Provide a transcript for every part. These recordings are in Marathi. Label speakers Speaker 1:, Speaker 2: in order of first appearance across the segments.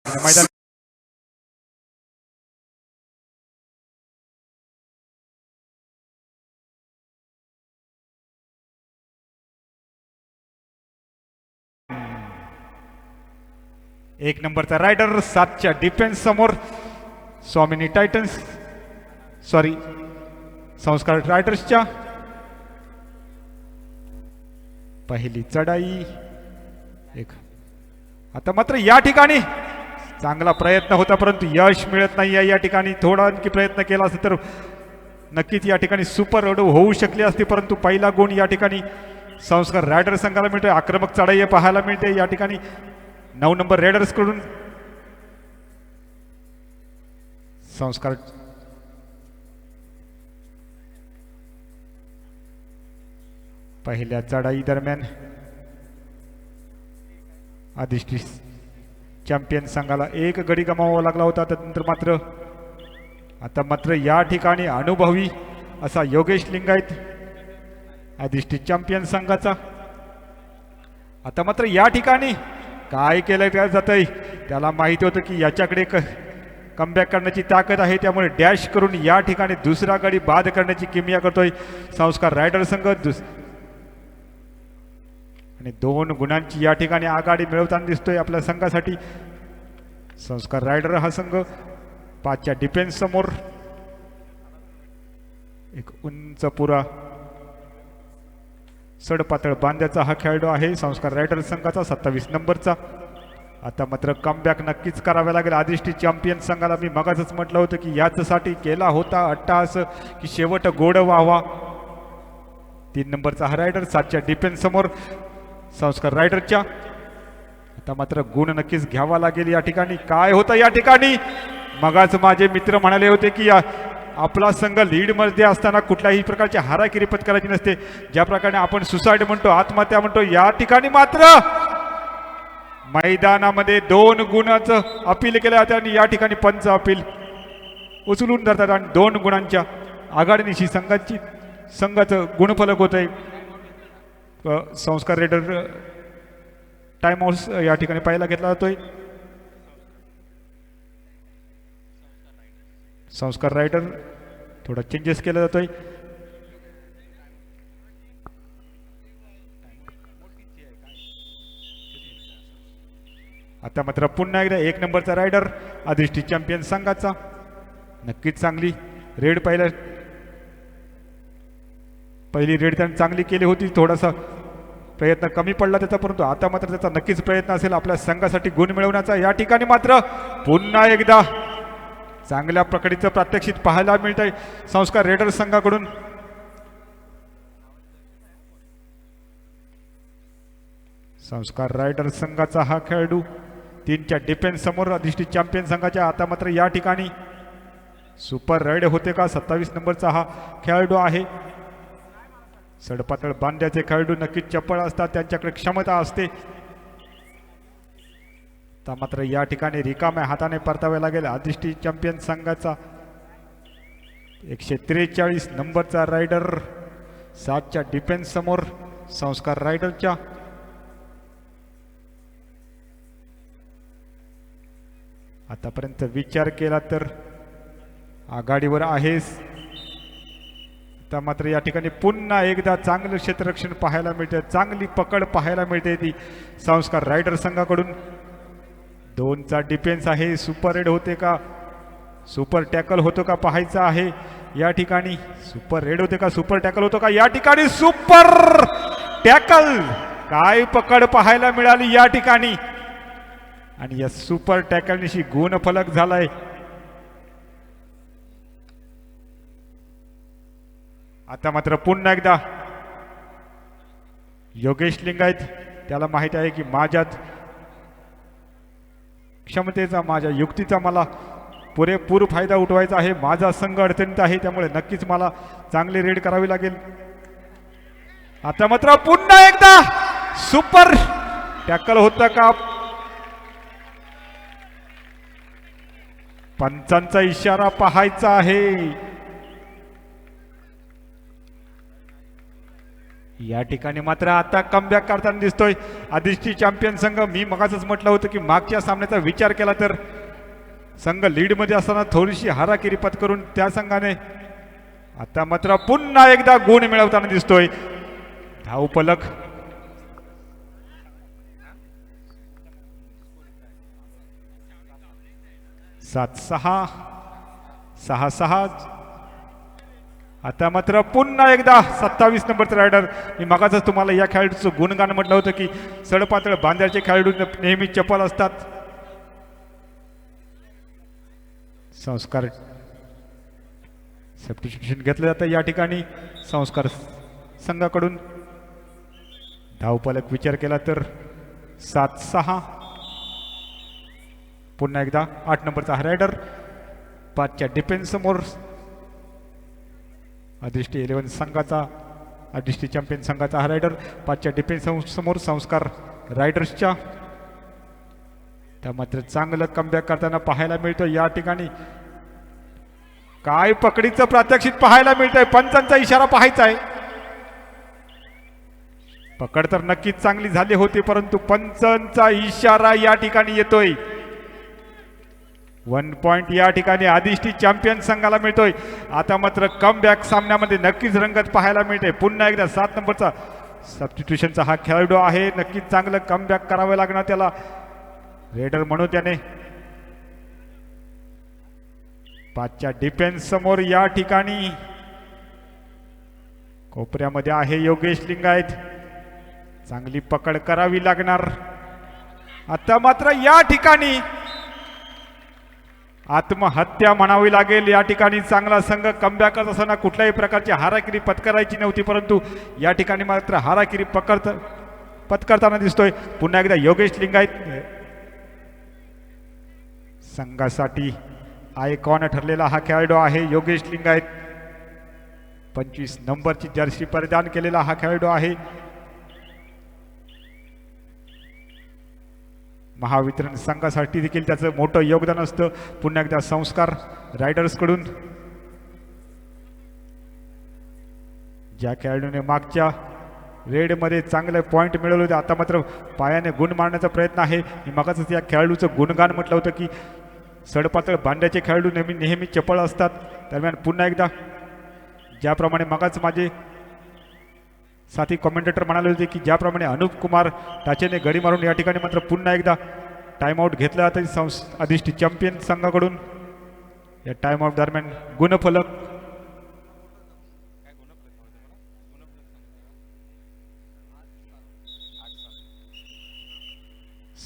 Speaker 1: मैदान एक नंबरचा रायडर 7च्या डिफेन्स समोर स्वामिनी टायटन्स सॉरी संस्कार रायडर्सच्या पहिली चढाई एक. आता मात्र या ठिकाणी चांगला प्रयत्न होता परंतु यश मिळत नाही. या ठिकाणी थोडा आणखी प्रयत्न केला असता तर नक्कीच या ठिकाणी सुपर रोड होऊ शकली असती परंतु पहिला गुण या ठिकाणी संस्कार रायडर संघाला मिळतोय. आक्रमक चढाई पाहायला मिळते या ठिकाणी 9 नंबर रेडर्स कडून. संस्कार पहिल्या चढाई दरम्यान अधिष्ठित चॅम्पियन संघाला एक गडी गमावावा लागला होता. त्यानंतर मात्र आता मात्र या ठिकाणी अनुभवी असा योगेश लिंगायत अधिष्ठित चॅम्पियन संघाचा. आता मात्र या ठिकाणी काय केलं जातंय त्याला माहिती होतं की याच्याकडे कमबॅक करण्याची ताकद आहे त्यामुळे डॅश करून या ठिकाणी दुसरा गडी बाद करण्याची किमया करतोय संस्कार रायडर संघ. आणि 2 गुणांची या ठिकाणी आघाडी मिळवताना दिसतोय आपल्या संघासाठी संस्कार रायडर हा संघ. 5च्या डिफेन्स समोर एक उंच पुरा सडपातळ बांध्याचा हा खेळाडू आहे संस्कार रायडर संघाचा 27 नंबरचा. आता मात्र कमबॅक नक्कीच करावे लागेल अधिष्ठित चॅम्पियन संघाला. मी मगाचच म्हटलं होतं की याच्यासाठी केला होता अट्टाहास की शेवट गोड व्हावा. 3 नंबरचा हा रायडर 7च्या डिफेन्स समोर संस्कार रायडरच्या. आता मात्र गुण नक्कीच घ्यावा लागेल या ठिकाणी. काय होतं या ठिकाणी मगाच माझे मित्र म्हणाले होते की आपला संघ लीडमध्ये असताना कुठल्याही प्रकारची हाराकिरी पत्करायची नसते. ज्या प्रकारे आपण सुसाईड म्हणतो आत्महत्या म्हणतो या ठिकाणी मात्र मैदानामध्ये 2 गुणाचं अपील केलं जातं आणि या ठिकाणी पंच अपील उचलून धरतात आणि 2 गुणांच्या आघाडीनिशी संघाचं गुणफलक होत आहे. संस्कार रेडर टाइम आउट या ठिकाणी पाहायला घेतला जातोय. संस्कार रायडर थोडा चेंजेस केला जातोय. आता मात्र पुन्हा एकदा 1 नंबरचा रायडर अधिष्ठित चॅम्पियन संघाचा. नक्कीच चांगली रेड पहिली रेड त्याने चांगली केली होती. थोडासा प्रयत्न कमी पडला त्याचा परंतु आता मात्र त्याचा नक्कीच प्रयत्न असेल आपल्या संघासाठी गुण मिळवण्याचा. या ठिकाणी मात्र पुन्हा एकदा चांगल्या प्रकारचं प्रात्यक्षिक पाहायला मिळत आहे संस्कार रेडर संघाकडून. संस्कार रायडर संघाचा हा खेळाडू 3च्या डिफेन्स समोर अधिष्ठित चॅम्पियन संघाच्या. आता मात्र या ठिकाणी सुपर राईड होते का 27 नंबरचा हा खेळाडू आहे. सडपातळ बांध्याचे खेळाडू नक्कीच चपळ असतात त्यांच्याकडे क्षमता असते. तर मात्र या ठिकाणी रिकाम्या हाताने परतावे लागेल अधिष्ठित चॅम्पियन संघाचा 143 नंबरचा रायडर 7च्या डिफेन्स समोर संस्कार रायडरच्या. आतापर्यंत विचार केला तर आघाडीवर आहेस. तर मात्र या ठिकाणी पुन्हा एकदा चांगलं क्षेत्ररक्षण पाहायला मिळते. चांगली पकड पाहायला मिळते ती संस्कार रायडर संघाकडून. 2चा डिफेन्स आहे. सुपर रेड होते का सुपर टॅकल होतो का पाहायचं आहे या ठिकाणी. सुपर रेड होते का सुपर टॅकल होतो का या ठिकाणी. सुपर टॅकल काय पकड पाहायला मिळाली या ठिकाणी आणि या सुपर टॅकलनिशी गुणफलक झालाय. आता मात्र पुन्हा एकदा योगेश लिंगायत त्याला माहिती आहे की माझ्यात क्षमतेचा माझ्या युक्तीचा मला पुरेपूर फायदा उठवायचा आहे. माझा संघ अडचणीत आहे त्यामुळे नक्कीच मला चांगली रेड करावी लागेल. आता मात्र पुन्हा एकदा सुपर टॅकल होता का. पंचांचा इशारा पाहायचा आहे. या ठिकाणी मात्र आता कमबॅक करताना दिसतोय आदिष्टी चॅम्पियन संघ. मी मगाच म्हटलं होतं की मागच्या सामन्याचा विचार केला तर संघ लीड मध्ये असताना थोडीशी हाराकिरी पत्करून त्या संघाने आता मात्र पुन्हा एकदा गुण मिळवताना दिसतोय. धावफलक 7-6 6-6. आता मात्र पुन्हा एकदा 27 नंबरचा रायडर. मी मगाच तुम्हाला या खेळाडूचं गुणगान म्हटलं होतं की सडपातळ बांध्याचे खेळाडू नेहमी चपळ असतात. संस्कार सबस्टिट्यूशन घेतलं जातं या ठिकाणी संस्कार संघाकडून. धावफलक विचार केला तर 7-6. पुन्हा एकदा 8 नंबरचा हा रायडर 5च्या डिफेन्स समोर आदिष्टी 11 संघाचा आदिष्टी चॅम्पियन संघाचा हा रायडर 5च्या डिफेन्स समोर संस्कार रायडर्सच्या. त्या मात्र चांगलं कमबॅक करताना पाहायला मिळतं या ठिकाणी. काय पकडीचं प्रात्यक्षिक पाहायला मिळतंय. पंचांचा इशारा पाहायचा आहे. पकड तर नक्कीच चांगली झाली होती परंतु पंचांचा इशारा या ठिकाणी येतोय. 1 पॉइंट या ठिकाणी आदिष्टी चॅम्पियन संघाला मिळतोय. आता मात्र कमबॅक सामन्यामध्ये नक्कीच रंगत पाहायला मिळते. पुन्हा एकदा 7 नंबरचा सबस्टिट्यूशनचा हा खेळाडू आहे. नक्कीच चांगलं कमबॅक करावं लागणार त्याला. रेडर म्हणून त्याने 5च्या डिफेन्स समोर या ठिकाणी कोपऱ्यामध्ये आहे योगेश लिंगायत. चांगली पकड करावी लागणार. आता मात्र या ठिकाणी आत्महत्या म्हणावी लागेल. या ठिकाणी चांगला संघ कमबॅक करत असताना कुठल्याही प्रकारची हाराकिरी पत्करायची नव्हती परंतु या ठिकाणी मात्र हाराकिरी पत्करताना दिसतोय. पुन्हा एकदा योगेश लिंगायत संघासाठी आयकॉन ठरलेला हा खेळाडू आहे. योगेश लिंगायत 25 नंबरची जर्सी परिधान केलेला हा खेळाडू आहे. महावितरण संघासाठी देखील त्याचं मोठं योगदान असतं. पुन्हा एकदा संस्कार रायडर्स कडून ज्या खेळाडूने मागच्या रेडमध्ये चांगले पॉईंट मिळवले होते आता मात्र पायाने गुण मारण्याचा प्रयत्न आहे. मी मगाच या खेळाडूचं गुणगान म्हटलं होतं की सडपातळ बांध्याचे खेळाडू नेहमी चपळ असतात. दरम्यान पुन्हा एकदा ज्याप्रमाणे मगाच माझे साथी कॉमेंटेटर म्हणाले होते की ज्याप्रमाणे अनुप कुमार टाचेने गडी मारून या ठिकाणी मात्र पुन्हा एकदा टाइमआउट घेतला जातं आदिष्टी चॅम्पियन संघाकडून. या टाइमआउट दरम्यान गुणफलक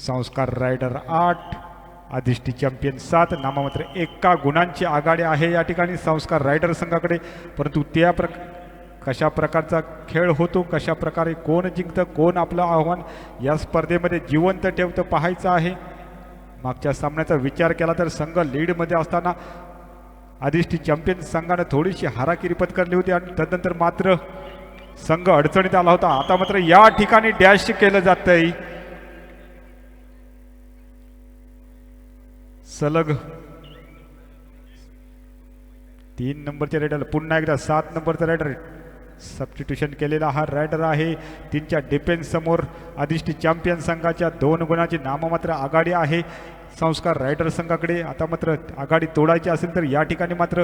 Speaker 1: संस्कार रायडर 8 आदिष्टी चॅम्पियन 7. नाममात्र 1 गुणांची आघाडी आहे या ठिकाणी संस्कार रायडर संघाकडे. परंतु त्या कशा प्रकारचा खेळ होतो, कशा प्रकारे कोण जिंकतं, कोण आपलं आव्हान या स्पर्धेमध्ये जिवंत ठेवतं पाहायचं आहे. मागच्या सामन्याचा विचार केला तर संघ लीडमध्ये असताना आदिष्टी चॅम्पियन संघानं थोडीशी हाराकिरी पत्करली होती आणि तदनंतर मात्र संघ अडचणीत आला होता. आता मात्र या ठिकाणी डॅश केलं जातंय. सलग 3 नंबरचे रायडर. पुन्हा एकदा 7 नंबरचा रायडर सबस्टिट्यूशन केलेला हा रायडर आहे. 3च्या डिफेन्स समोर आदिष्टी चॅम्पियन संघाच्या 2 गुणाची नाममात्र आघाडी आहे संस्कार रायडर संघाकडे. आता मात्र आघाडी तोडायची असेल तर या ठिकाणी मात्र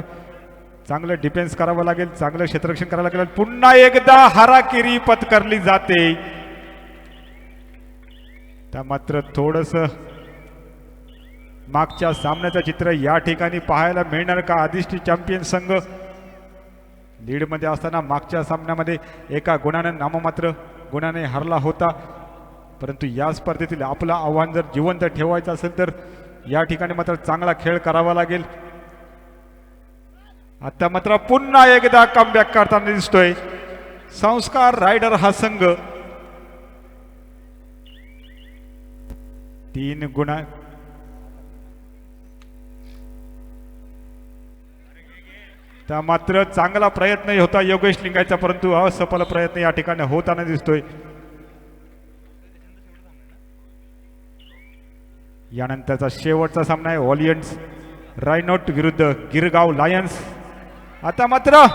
Speaker 1: चांगलं डिफेन्स करावं लागेल, चांगलं क्षेत्ररक्षण करावं लागेल. पुन्हा एकदा हाराकिरी पत्करली जाते. त्या मात्र थोडंसं मागच्या सामन्याचं चित्र या ठिकाणी पाहायला मिळणार का? आदिष्टी चॅम्पियन संघ लीडमध्ये असताना मागच्या सामन्यामध्ये 1 गुणानं नाममात्र गुणाने हरला होता. परंतु या स्पर्धेतील आपलं आव्हान जर जिवंत ठेवायचं असेल तर या ठिकाणी मात्र चांगला खेळ करावा लागेल. आता मात्र पुन्हा एकदा कमबॅक करताना दिसतोय संस्कार रायडर हा संघ. 3 गुणा त्या मात्र चांगला प्रयत्न होता योगेश लिंगायचा परंतु असफल प्रयत्न या ठिकाणी होताना दिसतोय. यानंतरचा शेवटचा सामना आहे ऑलियन्स रायनोट विरुद्ध गिरगाव लायन्स. आता मात्र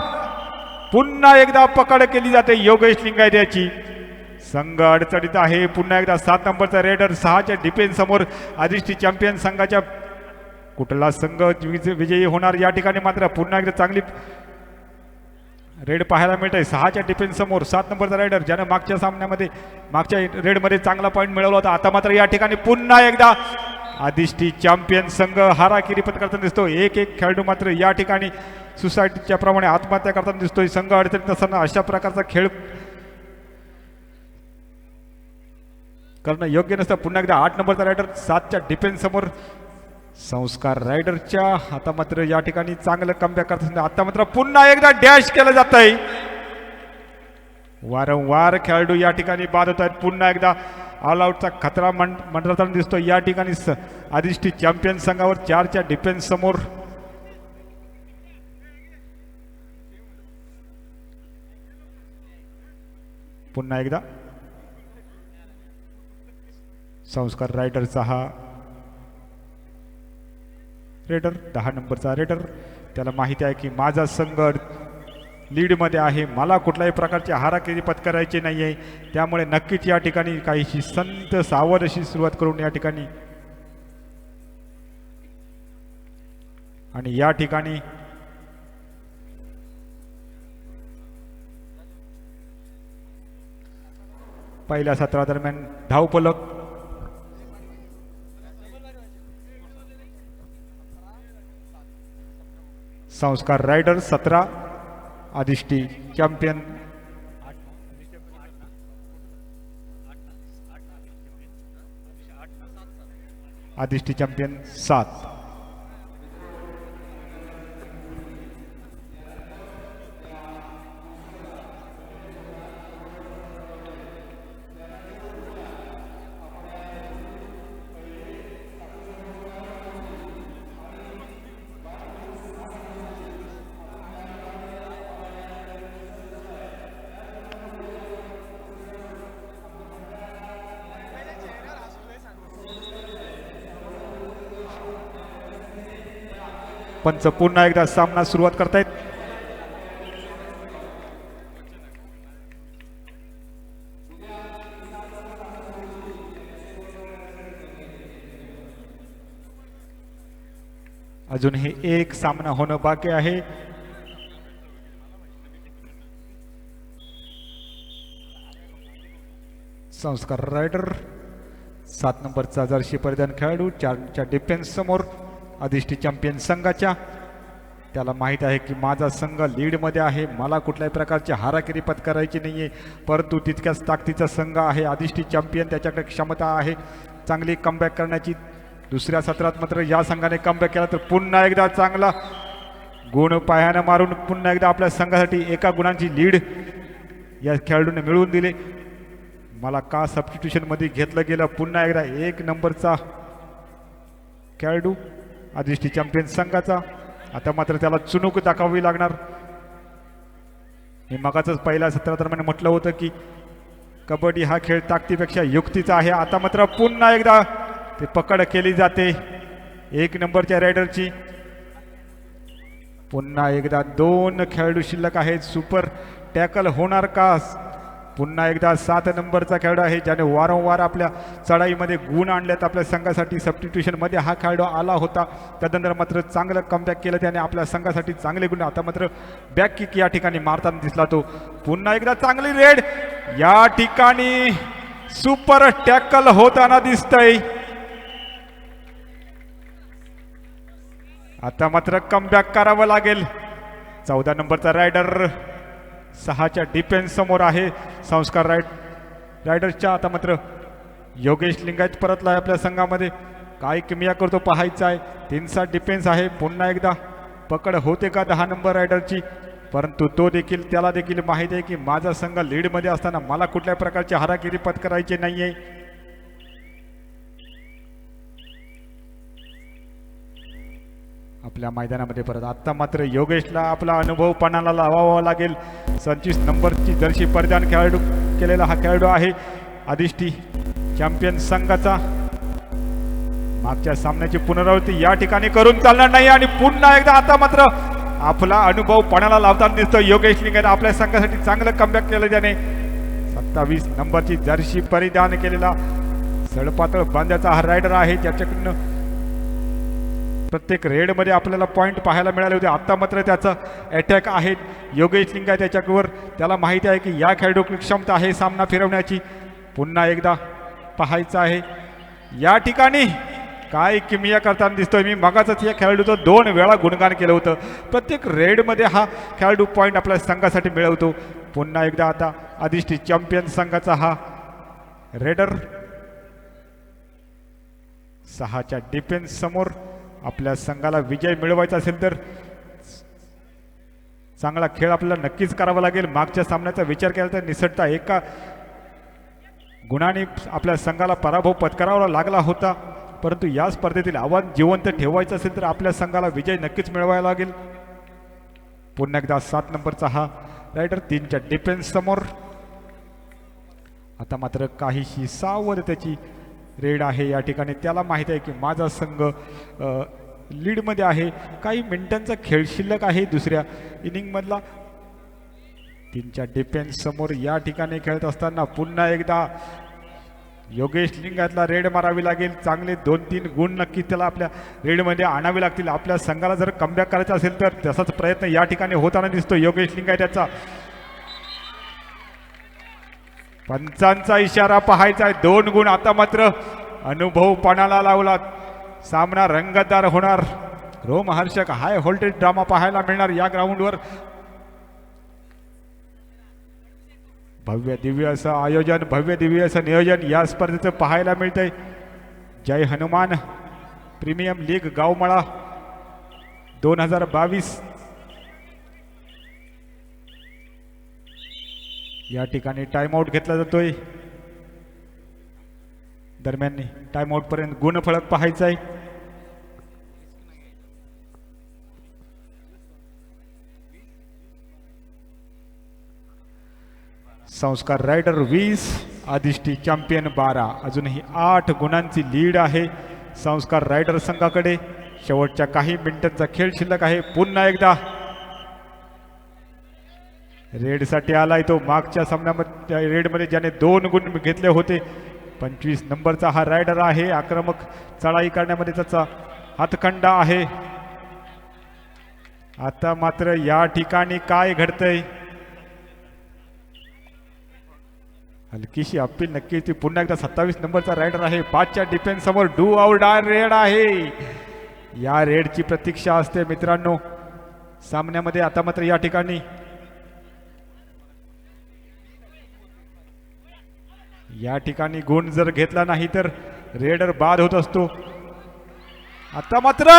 Speaker 1: पुन्हा एकदा पकड केली जाते योगेश लिंगायत याची. संघ अडचणीत आहे. पुन्हा एकदा 7 नंबरचा रेडर 6च्या डिफेन्स समोर अधिष्ठी चॅम्पियन संघाच्या कुठला संघ विजयी होणार या ठिकाणी मात्र पुन्हा एकदा चांगली रेड पाहायला मिळत आहे. 6च्या डिफेन्स समोर 7 नंबरचा रायडर ज्याने मागच्या सामन्यामध्ये मागच्या रेडमध्ये चांगला पॉईंट मिळवला होता. आता मात्र या ठिकाणी पुन्हा एकदा अधिष्ठी चॅम्पियन संघ हाराकिरी पत्करताना दिसतो. एक खेळाडू मात्र या ठिकाणी सुसाईडच्या प्रमाणे आत्महत्या करताना दिसतोय. संघ अडचणीत असताना अशा प्रकारचा खेळ करणं योग्य नसतं. पुन्हा एकदा 8 नंबरचा रायडर 7च्या डिफेन्स समोर संस्कार रायडरच्या. आता मात्र या ठिकाणी चांगलं कमबॅक करत. आता मात्र पुन्हा एकदा डॅश केलं जात आहे. वारंवार खेळाडू या ठिकाणी बाद होत आहेत. पुन्हा एकदा ऑल आउटचा खतरा मंडळताना दिसतो. या ठिकाणी अधिष्ठी चॅम्पियन संघावर 4च्या डिफेन्स समोर पुन्हा एकदा संस्कार रायडरचा हा रेडर 10 नंबरचा रेडर त्याला माहिती आहे की माझा संघ लीडमध्ये आहे. मला कुठल्याही प्रकारची हाराकिरी पत्करायची नाही आहे. त्यामुळे नक्कीच या ठिकाणी काहीशी संत सावध अशी सुरुवात करून या ठिकाणी आणि या ठिकाणी पहिल्या सत्रादरम्यान धावफलक संस्कार रायडर 17 अधिष्ठी चॅम्पियन अधिष्ठी चॅम्पियन 7. पंच पुन्हा एकदा सामना सुरुवात करतायत. अजून हे एक सामना होणं बाकी आहे. संस्कार रायडर 7 नंबरचा जर्सी परिधान खेळाडू 4च्या डिफेन्स समोर अधिष्ठी चॅम्पियन संघाच्या. त्याला माहीत आहे की माझा संघ लीडमध्ये आहे. मला कुठल्याही प्रकारची हाराकिरी पत्करायची नाही आहे. परंतु तितक्याच ताकदीचा संघ आहे अधिष्ठी चॅम्पियन. त्याच्याकडे क्षमता आहे चांगली कमबॅक करण्याची. दुसऱ्या सत्रात मात्र या संघाने कमबॅक केला तर पुन्हा एकदा चांगला गुण पायानं मारून पुन्हा एकदा आपल्या संघासाठी एका गुणांची लीड या खेळाडूने मिळवून दिले. मला का सबस्टिट्यूशनमध्ये घेतलं गेलं. पुन्हा एकदा 1 नंबरचा खेळाडू अधिष्ठी चॅम्पियन संघाचा. आता मात्र त्याला चुणूक दाखवावी लागणार. हे मगाच पहिल्या सत्रादरम्यान म्हटलं होतं की कबड्डी हा खेळ ताकदीपेक्षा युक्तीचा आहे. आता मात्र पुन्हा एकदा ते पकड केली जाते 1 नंबरच्या रायडरची. पुन्हा एकदा 2 खेळाडू शिल्लक आहेत. सुपर टॅकल होणार का. पुन्हा एकदा 7 नंबरचा खेळाडू आहे ज्याने वारंवार आपल्या चढाईमध्ये गुण आणलेत आपल्या संघासाठी. सबस्टिट्यूशनमध्ये हा खेळाडू आला होता. त्यानंतर मात्र चांगलं कमबॅक केलं त्याने आपल्या संघासाठी चांगले गुण. आता मात्र बॅक किक या ठिकाणी मारताना दिसला तो. पुन्हा एकदा चांगली रेड या ठिकाणी सुपर टॅकल होताना दिसतंय. आता मात्र कमबॅक करावं लागेल. 14 नंबरचा रायडर 6च्या डिफेन्स समोर आहे संस्कार रायडर्सच्या. आता मात्र योगेश लिंगायत परतला आहे आपल्या संघामध्ये. काय किमया करतो पाहायचं आहे. 3चा डिफेन्स आहे. पुन्हा एकदा पकड होते का 10 नंबर रायडरची. परंतु त्याला देखील माहिती आहे की माझा संघ लीडमध्ये असताना मला कुठल्या प्रकारची हाराकिरी पत्करायची नाही आहे. आपल्या मैदानामध्ये परत आता मात्र योगेशला आपला अनुभव पणाला लावावा लागेल. 25 नंबरची जर्सी परिधान खेळाडू केलेला हा खेळाडू आहे अधिष्ठी चॅम्पियन संघाचा. मागच्या सामन्याची पुनरावृत्ती या ठिकाणी करून चालणार नाही. आणि पुन्हा एकदा आता मात्र आपला अनुभव पणाला लावताना दिसतो योगेश लिंगायत आपल्या संघासाठी चांगलं कमबॅक केलं त्याने 27 नंबरची जर्सी परिधान केलेला सडपातळ बांध्याचा हा रायडर आहे ज्याच्याकडनं प्रत्येक रेडमध्ये आपल्याला पॉईंट पाहायला मिळाले होते. आता मात्र त्याचा अटॅक आहे योगेश लिंगायत त्याच्यावर त्याला माहिती आहे की या खेळाडूची क्षमता आहे सामना फिरवण्याची. पुन्हा एकदा पाहायचं आहे या ठिकाणी काय किमया करताना दिसतोय. मी मगाच या खेळाडूचं 2 वेळा गुणगान केलं होतं. प्रत्येक रेडमध्ये हा खेळाडू पॉईंट आपल्या संघासाठी मिळवतो. पुन्हा एकदा आता अधिष्ठित चॅम्पियन संघाचा हा रेडर 6च्या डिफेन्स समोर आपल्या संघाला विजय मिळवायचा असेल तर चांगला खेळ आपल्याला नक्कीच करावा लागेल. मागच्या सामन्याचा विचार केला तर निसटता एका गुणाने आपल्या संघाला पराभव पत्करावा लागला होता. परंतु या स्पर्धेतील आव्हान जिवंत ठेवायचं असेल तर आपल्या संघाला विजय नक्कीच मिळवायला लागेल. पुन्हा एकदा 7 नंबरचा हा रायडर 3च्या डिफेन्स समोर. आता मात्र काहीशी सावध त्याची रेड आहे या ठिकाणी. त्याला माहिती आहे की माझा संघ लीडमध्ये आहे. काही मिनिटांचा खेळ शिल्लक आहे दुसऱ्या इनिंगमधला. 3च्या डिफेन्स समोर या ठिकाणी खेळत असताना पुन्हा एकदा योगेश लिंगायतला रेड मारावी लागेल. चांगले 2-3 गुण नक्की त्याला आपल्या रेडमध्ये आणावे लागतील. आपल्या संघाला जर कमबॅक करायचा असेल तर तसाच प्रयत्न या ठिकाणी होताना दिसतो योगेश लिंगायत याचा. पंचांचा इशारा पाहायचा आहे. 2 गुण. आता मात्र अनुभव पणाला लावला. सामना रंगतदार होणार. रोमहर्षक हाय व्होल्टेज ड्रामा पाहायला मिळणार या ग्राउंडवर. भव्य दिव्य असं आयोजन भव्य दिव्य असं नियोजन या स्पर्धेचं पाहायला मिळतंय. जय हनुमान प्रीमियम लीग गावमळा 2022 या ठिकाणी टाइमआउट घेतला जातोय. दरम्यान टाइमआउट पर्यंत गुणफलक पाहायचा आहे. संस्कार रायडर 20 अधिष्ठी चॅम्पियन 12. अजूनही 8 गुणांची लीड आहे संस्कार रायडर संघाकडे. शेवटच्या काही मिनिटांचा खेळ शिल्लक आहे. पुन्हा एकदा रेडसाठी आलाय तो. मागच्या सामन्यामध्ये रेडमध्ये ज्याने 2 गुण घेतले होते 25 नंबरचा हा रायडर आहे. आक्रमक चढाई करण्यामध्ये त्याचा हातखंडा आहे. आता मात्र या ठिकाणी काय घडतंय हलकीशी अपील नक्की ती. पुन्हा एकदा 27 नंबरचा रायडर आहे. 5च्या डिफेन्स समोर डू और डाय रेड आहे. या रेडची प्रतीक्षा असते मित्रांनो सामन्यामध्ये. आता मात्र या ठिकाणी गुण जर घेतला नाही तर रेडर बाद होत असतो. आता मात्र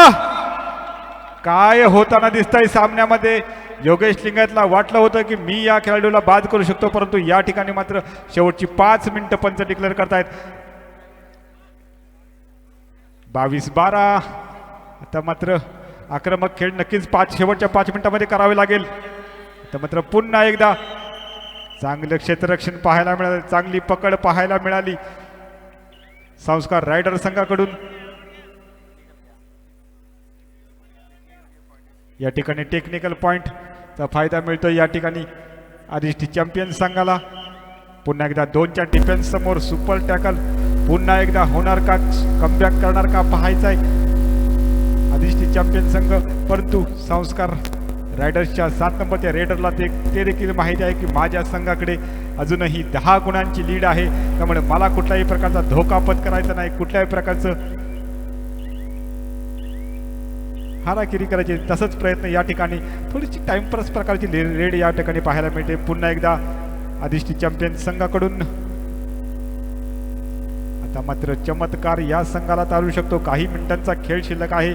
Speaker 1: काय होताना दिसतंय सामन्यामध्ये. योगेश लिंगायतला वाटलं होतं की मी या खेळाडूला बाद करू शकतो परंतु या ठिकाणी मात्र शेवटची 5 मिनिटं पंच डिक्लेअर करतायत. 22-12. आता मात्र आक्रमक खेळ नक्कीच शेवटच्या 5 मिनिटांमध्ये करावे लागेल. आता मात्र पुन्हा एकदा चांगलं क्षेत्ररक्षण पाहायला मिळालं. चांगली पकड पाहायला मिळाली संस्कार रायडर संघाकडून. या ठिकाणी टेक्निकल पॉइंटचा फायदा मिळतो या ठिकाणी अधिष्ठित चॅम्पियन संघाला. पुन्हा एकदा 2च्या डिफेन्स समोर सुपर टॅकल पुन्हा एकदा होणार का, कमबॅक करणार का पाहायचा आहे अधिष्ठित चॅम्पियन संघ. परंतु संस्कार रायडर्सच्या 7 नंबरच्या रेडरला ते देखील माहिती आहे की माझ्या संघाकडे अजूनही 10 गुणांची लीड आहे. त्यामुळे मला कुठल्याही प्रकारचा धोका पत्करायचा नाही. कुठल्याही प्रकारचं हाराकिरी करायची तसंच प्रयत्न या ठिकाणी थोडीशी टाइमपास प्रकारची रेड या ठिकाणी पाहायला मिळते. पुन्हा एकदा अधिष्ठित चॅम्पियन संघाकडून. आता मात्र चमत्कार या संघाला चालू शकतो. काही मिनिटांचा खेळ शिल्लक आहे.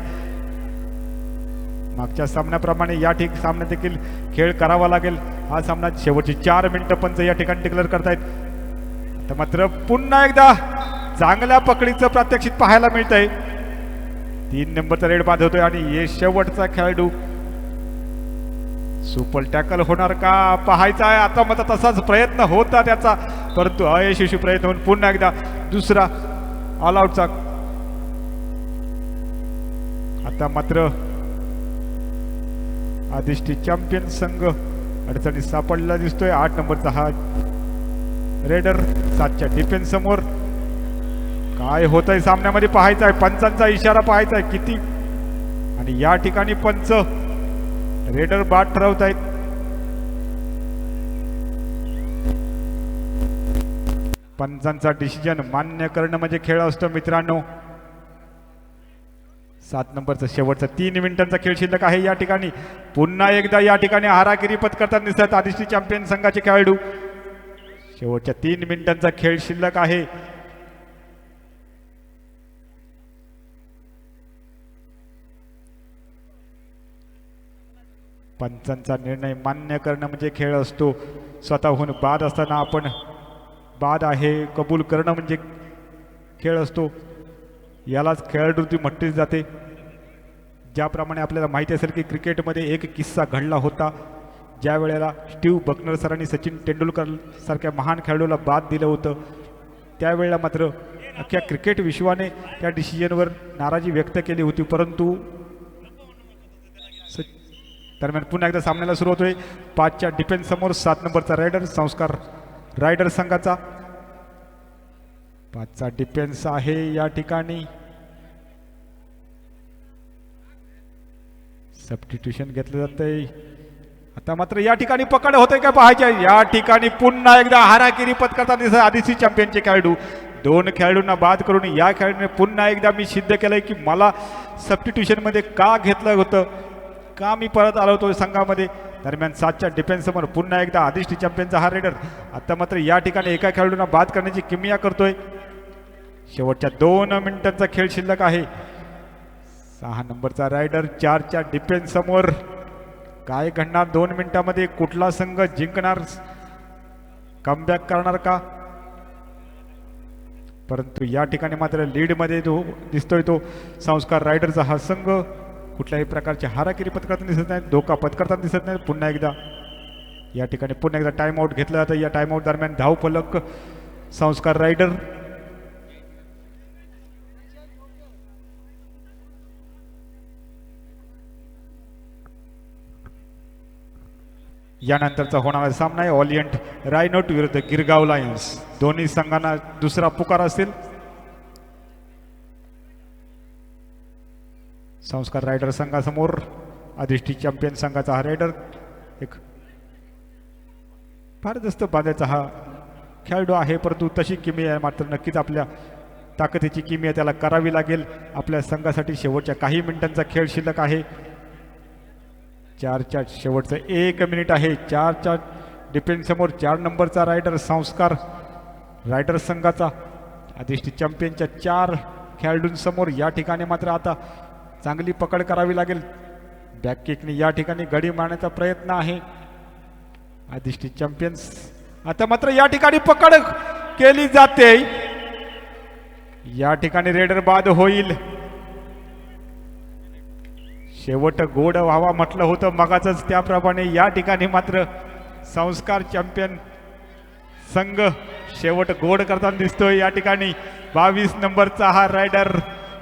Speaker 1: मागच्या सामन्याप्रमाणे या सामन्यात देखील खेळ करावा लागेल. हा सामना शेवटची 4 मिनिटं पंच या ठिकाणी डिक्लेअर करतायत. आता मात्र पुन्हा एकदा चांगल्या पकडीचं प्रात्यक्षिक पाहायला मिळतंय. 3 नंबरचा रेड बाद होतोय आणि हे शेवटचा खेळाडू सुपर टॅकल होणार का पाहायचा आहे. आता मात्र तसाच प्रयत्न होता त्याचा परंतु अयशस्वी प्रयत्न होऊन पुन्हा एकदा दुसरा ऑल आउटचा. आता मात्र आदिष्टी चॅम्पियन संघ अडचणीत सापडलेला दिसतोय. 8 नंबरचा हा रेडर 7च्या डिफेन्स समोर. काय होतंय सामन्यामध्ये पाहायचं आहे. पंचांचा इशारा पाहायचा आहे किती. आणि या ठिकाणी पंच रेडर बाद ठरवत आहेत. पंचांचा डिसिजन मान्य करणं म्हणजे खेळ असतो मित्रांनो. 7 नंबरचा शेवटचा 3 मिनिटांचा खेळ शिल्लक आहे. या ठिकाणी पुन्हा एकदा या ठिकाणी हारागिरी पत्करताना दिसत आदिष्टी चॅम्पियन संघाचे खेळाडू. शेवटच्या 3 मिनिटांचा खेळ शिल्लक आहे. पंचांचा निर्णय मान्य करणं म्हणजे खेळ असतो. स्वतःहून बाद असताना आपण बाद आहे कबूल करणं म्हणजे खेळ असतो. यालाच खेळाडूची म्हटली जाते. ज्याप्रमाणे आपल्याला माहिती असेल की क्रिकेटमध्ये एक किस्सा घडला होता. ज्या वेळेला स्टीव्ह बकनर सरांनी सचिन तेंडुलकर सारख्या महान खेळाडूला बाद दिलं होतं, त्यावेळेला मात्र अख्ख्या क्रिकेट विश्वाने त्या डिसिजनवर नाराजी व्यक्त केली होती. परंतु दरम्यान पुन्हा एकदा सामन्याला सुरू होतोय. 5च्या डिफेन्स समोर 7 नंबरचा रायडर संस्कार रायडर संघाचा. 5चा डिफेन्स आहे या ठिकाणी. सबस्टिट्यूशन घेतलं जातंय. आता मात्र या ठिकाणी पकड होते का पाहायचे. या ठिकाणी पुन्हा एकदा हाराकिरी पत्करताना दिसत आदिष्टी चॅम्पियनचे खेळाडू. 2 खेळाडूंना बाद करून या खेळाडूने पुन्हा एकदा मी सिद्ध केलंय की मला सबस्टिट्यूशन मध्ये का घेतलं होतं, का मी परत आलो होतो संघामध्ये. दरम्यान 7च्या डिफेन्स समोर पुन्हा एकदा आदिष्टी चॅम्पियनचा हा रेडर. आता मात्र या ठिकाणी एका खेळाडूंना बाद करण्याची किमया करतोय. शेवटच्या 2 मिनिटांचा खेळ शिल्लक आहे. 6 नंबरचा रायडर 4च्या डिफेन्स समोर. काय घडणार 2 मिनिटांमध्ये. कुठला संघ जिंकणार, कमबॅक करणार का. परंतु या ठिकाणी मात्र लीडमध्ये जो दिसतोय तो संस्कार रायडरचा हा संघ. कुठल्याही प्रकारचे हाराकिरी पत्करताना दिसत नाहीत, धोका पत्करताना दिसत नाहीत. पुन्हा एकदा या ठिकाणी पुन्हा एकदा टाइम आउट घेतलं जातं. या टाइम आउट दरम्यान धावफलक संस्कार रायडर. यानंतरचा होणारा सामना आहे ऑलियंट रायनोट विरुद्ध गिरगाव लायन्स. दोन्ही संघांना दुसरा पुकार असेल. संस्कार रायडर संघासमोर आदिष्टी चॅम्पियन संघाचा हा रायडर. एक फार जास्त बांधायचा हा खेळाडू आहे, परंतु तशी किमया मात्र नक्कीच आपल्या ताकदीची किमया त्याला करावी लागेल. आपल्या संघासाठी शेवटच्या काही मिनिटांचा खेळ शिल्लक आहे. 4च्या शेवटचं 1 मिनिट आहे. 4च्या डिफेन्स समोर 4 नंबरचा रायडर संस्कार रायडर संघाचा. आदिष्टी चॅम्पियनच्या 4 खेळाडूंसमोर या ठिकाणी मात्र आता चांगली पकड करावी लागेल. बॅक किकने या ठिकाणी गडी मारण्याचा प्रयत्न आहे आदिष्टी चॅम्पियन्स. आता मात्र या ठिकाणी पकड केली जाते. या ठिकाणी रेडर बाद होईल. शेवट गोड व्हावा म्हटलं होतं मगाचच, त्याप्रमाणे या ठिकाणी मात्र संस्कार चॅम्पियन संघ शेवट गोड करताना दिसतोय. या ठिकाणी 22 नंबरचा हा रायडर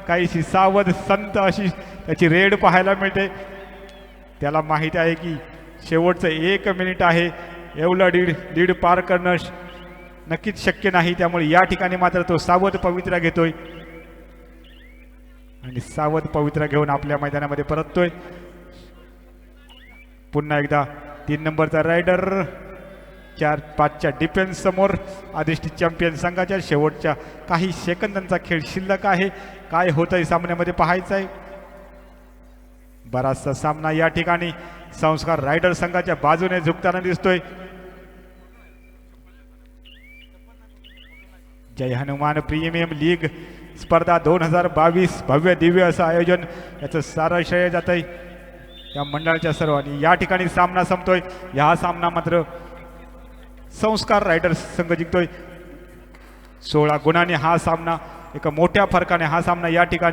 Speaker 1: काहीशी सावध संत अशी त्याची रेड पाहायला मिळते. त्याला माहिती आहे की शेवटचं 1 मिनिट आहे. एवढं लीड पार करणं नक्कीच शक्य नाही. त्यामुळे या ठिकाणी मात्र तो सावध पवित्रा घेतोय आणि सावध पवित्रा घेऊन आपल्या मैदानामध्ये परततोय. पुन्हा एकदा 3 नंबरचा रायडर 4-5च्या डिफेन्स समोर आदिष्टी चॅम्पियन संघाच्या. शेवटच्या काही सेकंदांचा खेळ शिल्लक आहे. काय होतंय सामन्यामध्ये पाहायचं आहे. बराचसा सामना या ठिकाणी संस्कार रायडर संघाच्या बाजूने झुकताना दिसतोय. जय हनुमान प्रीमियम लीग स्पर्धा 2022 भव्य दिव्य असं आयोजन, याचं सारं श्रेय जात आहे या मंडळाच्या सर्वांनी. या ठिकाणी सामना संपतोय. हा सामना मात्र संस्कार रायडर्स संघ जिंकतोय 16 गुणांनी. हा सामना एका मोठ्या फरकाने हा सामना या ठिकाणी